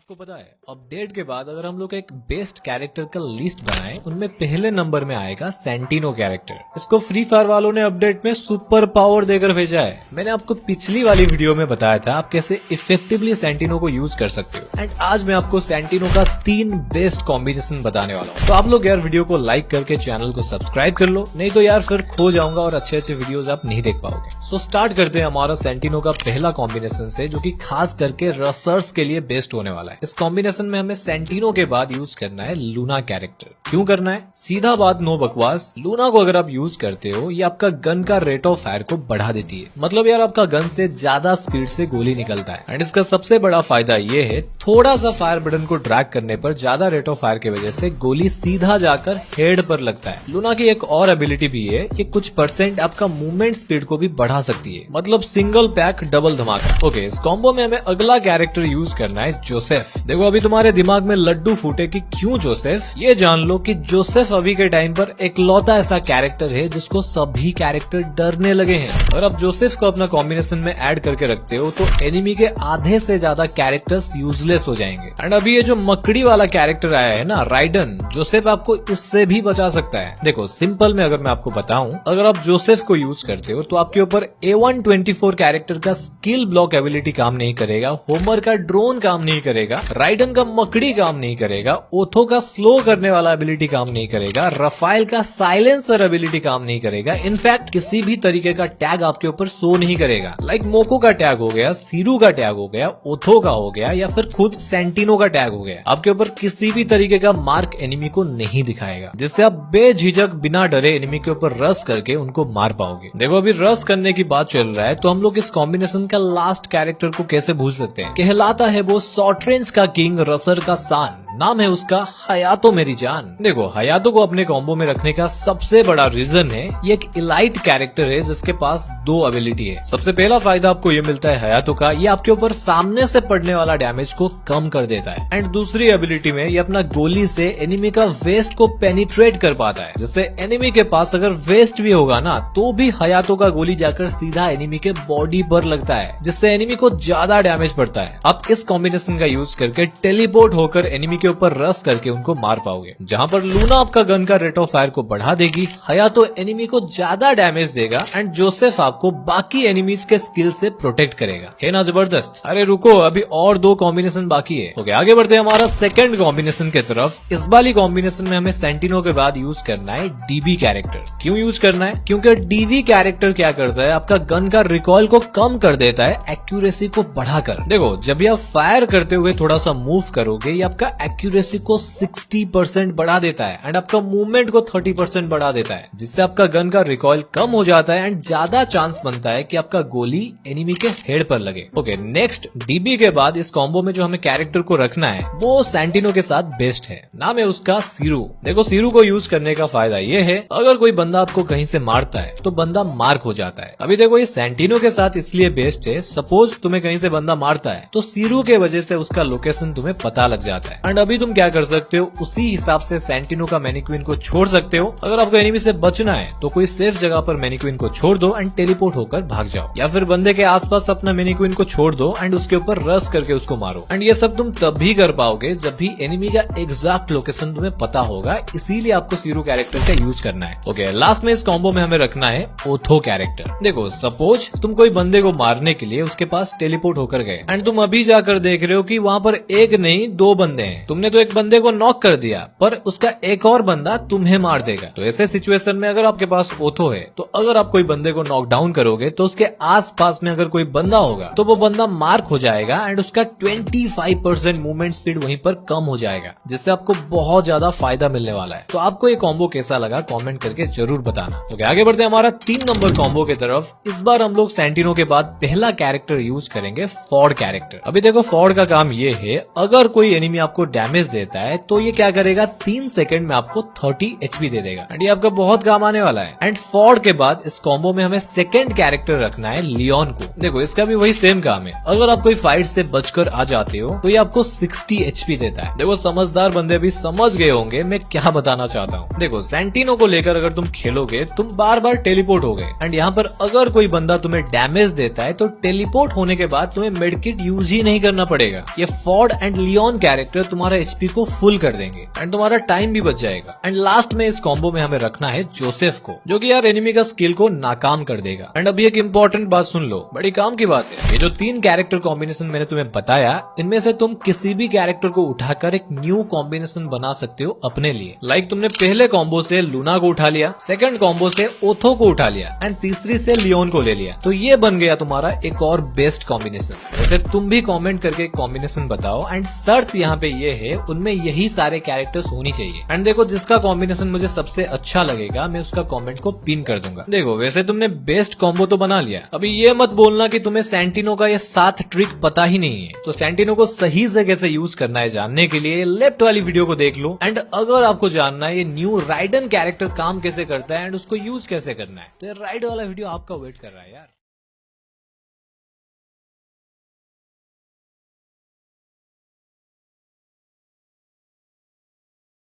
आपको पता है अपडेट के बाद अगर हम लोग एक बेस्ट कैरेक्टर का लिस्ट बनाएं उनमें पहले नंबर में आएगा सेंटिनो कैरेक्टर। इसको फ्री फायर वालों ने अपडेट में सुपर पावर देकर भेजा है। मैंने आपको पिछली वाली वीडियो में बताया था आप कैसे इफेक्टिवली सेंटिनो को यूज कर सकते हो एंड आज मैं आपको सेंटिनो का 3 बेस्ट कॉम्बिनेशन बताने वाला हूँ। तो आप लोग यार वीडियो को लाइक करके चैनल को सब्सक्राइब कर लो, नहीं तो यार फिर खो जाऊंगा और अच्छे अच्छे वीडियोस आप नहीं देख पाओगे। सो स्टार्ट करते हैं हमारा सेंटिनो का पहला कॉम्बिनेशन से, जो कि खास करके रसर्स के लिए बेस्ट होने वाला है। इस कॉम्बिनेशन में हमें सेंटिनो के बाद यूज करना है लूना कैरेक्टर। क्यों करना है? सीधा बात, नो बकवास। लूना को अगर आप यूज करते हो ये आपका गन का रेट ऑफ फायर को बढ़ा देती है। मतलब यार आपका गन से ज्यादा स्पीड से गोली निकलता है एंड इसका सबसे बड़ा फायदा ये है, थोड़ा सा फायर बटन को ड्रैग करने पर ज्यादा रेट ऑफ फायर की वजह से गोली सीधा जाकर हेड पर लगता है। लूना की एक और एबिलिटी भी है, ये कुछ परसेंट आपका मूवमेंट स्पीड को भी बढ़ा सकती है। मतलब सिंगल पैक डबल धमाका। ओके, इस कॉम्बो में हमें अगला कैरेक्टर यूज करना है जोसेफ। देखो अभी तुम्हारे दिमाग में लड्डू फूटे कि क्यों जोसेफ। ये जान लो कि जोसेफ अभी के टाइम पर एकलौता ऐसा कैरेक्टर है जिसको सभी कैरेक्टर डरने लगे हैं। और अब जोसेफ को अपना कॉम्बिनेशन में ऐड करके रखते हो तो एनिमी के आधे से ज्यादा कैरेक्टर्स यूजलेस हो जाएंगे। एंड अभी ये जो मकड़ी वाला कैरेक्टर आया है ना, राइडन, जोसेफ आपको इससे भी बचा सकता है। देखो सिंपल में अगर मैं आपको बताऊं, अगर आप जोसेफ को यूज करते हो तो आपके ऊपर A124 कैरेक्टर का स्किल ब्लॉक एबिलिटी काम नहीं करेगा, होमर का ड्रोन काम नहीं करेगा, राइडन का मकड़ी काम नहीं करेगा, ओथो का स्लो करने वाला एबिलिटी काम नहीं करेगा, रफाइल का साइलेंसर एबिलिटी काम नहीं करेगा। इनफैक्ट किसी भी तरीके का टैग आपके ऊपर शो नहीं करेगा। लाइक मोको का टैग हो गया, सीरू का टैग हो गया, ओथो का हो गया या फिर खुद सेंटिनो का टैग हो गया। आपके ऊपर किसी भी तरीके का मार्क एनिमी को नहीं दिखाएगा, जिससे आप बेझिझक बिना डरे एनिमी के ऊपर रश करके उनको मार पाओगे। देखो अभी रश करने की बात चल रहा है तो हम लोग इस कॉम्बिनेशन का लास्ट कैरेक्टर को कैसे भूल सकते हैं। कहलाता है वो शॉर्ट का किंग, रसर का सान। नाम है उसका हयातो मेरी जान। देखो हयातो को अपने कॉम्बो में रखने का सबसे बड़ा रीजन है, ये एक इलाइट कैरेक्टर है जिसके पास 2 एबिलिटी है। सबसे पहला फायदा आपको ये मिलता है हयातो का, ये आपके ऊपर सामने से पड़ने वाला डैमेज को कम कर देता है। एंड दूसरी एबिलिटी में ये अपना गोली से एनिमी का वेस्ट को पेनिट्रेट कर पाता है, जिससे एनिमी के पास अगर वेस्ट भी होगा ना तो भी हयातो का गोली जाकर सीधा एनिमी के बॉडी पर लगता है, जिससे एनिमी को ज्यादा डैमेज पड़ता है। आप इस कॉम्बिनेशन का यूज करके टेलीपोर्ट होकर एनिमी के ऊपर रश करके उनको मार पाओगे। जहां पर लूना आपका गन का रेट ऑफ फायर को बढ़ा देगी, हयातो एनिमी को ज्यादा डैमेज देगा एंड जोसेफ आपको बाकी एनिमीज के स्किल से प्रोटेक्ट करेगा। है ना जबरदस्त? अरे रुको, अभी और 2 कॉम्बिनेशन बाकी है। ओके, आगे बढ़ते हैं हमारा सेकंड कॉम्बिनेशन के तरफ। इस वाली कॉम्बिनेशन में हमें सेंटिनो के बाद यूज करना है डीबी कैरेक्टर। क्यों यूज करना है? क्योंकि डीबी कैरेक्टर क्या करता है, आपका गन का रिकॉइल को कम कर देता है, एक्यूरेसी को बढ़ाकर। देखो जब भी आप फायर करते हुए थोड़ा सा मूव करोगे, ये आपका एक्यूरेसी को 60% बढ़ा देता है एंड आपका मूवमेंट को 30% बढ़ा देता है, जिससे आपका गन का रिकॉइल कम हो जाता है एंड ज्यादा चांस बनता है कि आपका गोली एनिमी के हेड पर लगे। ओके, नेक्स्ट डीबी के बाद इस कॉम्बो में जो हमें कैरेक्टर को रखना है वो सेंटिनो के साथ बेस्ट है। नाम है उसका सीरू। देखो सीरू को यूज करने का फायदा ये है, अगर कोई बंदा आपको कहीं से मारता है तो बंदा मार्क हो जाता है। अभी देखो ये सेंटिनो के साथ इसलिए बेस्ट है, सपोज तुम्हें कहीं से बंदा मारता है तो सीरू के वजह से उसका लोकेशन तुम्हें पता लग जाता है एंड अभी तुम क्या कर सकते हो, उसी हिसाब से सेंटिनो का मैनिक्विन को छोड़ सकते हो। अगर आपको एनिमी से बचना है तो कोई सेफ जगह पर मैनिक्विन को छोड़ दो एंड टेलीपोर्ट होकर भाग जाओ, या फिर बंदे के आसपास अपना मैनिक्विन को छोड़ दो एंड उसके ऊपर रश करके उसको मारो। एंड ये सब तुम तब भी कर पाओगे जब भी एनिमी का एग्जैक्ट लोकेशन तुम्हें पता होगा, इसीलिए आपको सीरू कैरेक्टर का यूज करना है। ओके, लास्ट में इस कॉम्बो में हमें रखना है ओथो कैरेक्टर। देखो सपोज तुम कोई बंदे को मारने के लिए उसके पास टेलीपोर्ट होकर गए एंड तुम अभी जाकर देख रहे हो कि वहाँ पर एक नहीं 2 बंदे हैं। तुमने तो एक बंदे को नॉक कर दिया पर उसका एक और बंदा तुम्हें मार देगा। तो ऐसे सिचुएशन में अगर आपके पास ओथो है तो अगर आप कोई बंदे को नॉक डाउन करोगे तो उसके आसपास में अगर कोई बंदा होगा तो वो बंदा मार्क हो जाएगा एंड उसका 25% मूवमेंट स्पीड वहीं पर कम हो जाएगा, जिससे आपको बहुत ज्यादा फायदा मिलने वाला है। तो आपको ये कॉम्बो कैसा लगा कमेंट करके जरूर बताना। तो आगे बढ़ते हैं हमारा 3 नंबर कॉम्बो की तरफ। इस बार हम लोग सेंटिनो के बाद पहला कैरेक्टर यूज करेंगे फॉर्ड कैरेक्टर। अभी देखो फॉर्ड का काम ये है, अगर कोई एनिमी आपको डैमेज देता है तो ये क्या करेगा, 3 सेकंड में आपको 30 HP दे देगा एंड ये आपका बहुत काम आने वाला है। एंड फॉर्ड के बाद इस कॉम्बो में हमें सेकंड कैरेक्टर रखना है लियोन को। देखो इसका भी वही सेम काम है, अगर आप कोई फाइट से बचकर आ जाते हो तो ये आपको 60 HP देता है। देखो समझदार बंदे भी समझ गए होंगे मैं क्या बताना चाहता हूँ। देखो सेंटिनो को लेकर अगर तुम खेलोगे तुम बार बार टेलीपोर्ट हो गए एंड यहाँ पर अगर कोई बंदा तुम्हें डैमेज देता है तो टेलीपोर्ट होने के बाद तुम्हें मेडकिट यूज ही नहीं करना पड़ेगा। ये फॉर्ड एंड लियोन कैरेक्टर तुम्हारा HP को फुल कर देंगे एंड तुम्हारा टाइम भी बच जाएगा। एंड लास्ट में इस कॉम्बो में हमें रखना है जोसेफ को, जो कि यार एनिमी का स्किल को नाकाम कर देगा। एंड अभी एक इंपॉर्टेंट बात सुन लो, बड़ी काम की बात है, ये जो 3 कैरेक्टर कॉम्बिनेशन मैंने तुम्हें बताया इनमें से तुम किसी भी कैरेक्टर को उठाकर एक न्यू कॉम्बिनेशन बना सकते हो अपने लिए। लाइक तुमने पहले कॉम्बो से लूना को उठा लिया, सेकंड कॉम्बो से ओथो को उठा लिया एंड तीसरी से लियोन को ले लिया, तो ये बन गया तुम्हारा एक और बेस्ट कॉम्बिनेशन। वैसे तुम भी कमेंट करके कॉम्बिनेशन बताओ एंड शर्त यहाँ पे ये है उनमें यही सारे कैरेक्टर्स होनी चाहिए। एंड देखो जिसका कॉम्बिनेशन मुझे सबसे अच्छा लगेगा मैं उसका कमेंट को पिन कर दूंगा। देखो वैसे तुमने बेस्ट कॉम्बो तो बना लिया, अभी ये मत बोलना कि तुम्हें सेंटिनो का ये 7 ट्रिक पता ही नहीं है। तो सेंटिनो को सही जगह से यूज करना है जानने के लिए लेफ्ट वाली वीडियो को देख लो। एंड अगर आपको जानना है ये न्यू राइडन कैरेक्टर काम कैसे करता है एंड उसको यूज कैसे करना है तो ये राइट वाला वीडियो आपका वेट कर रहा है यार।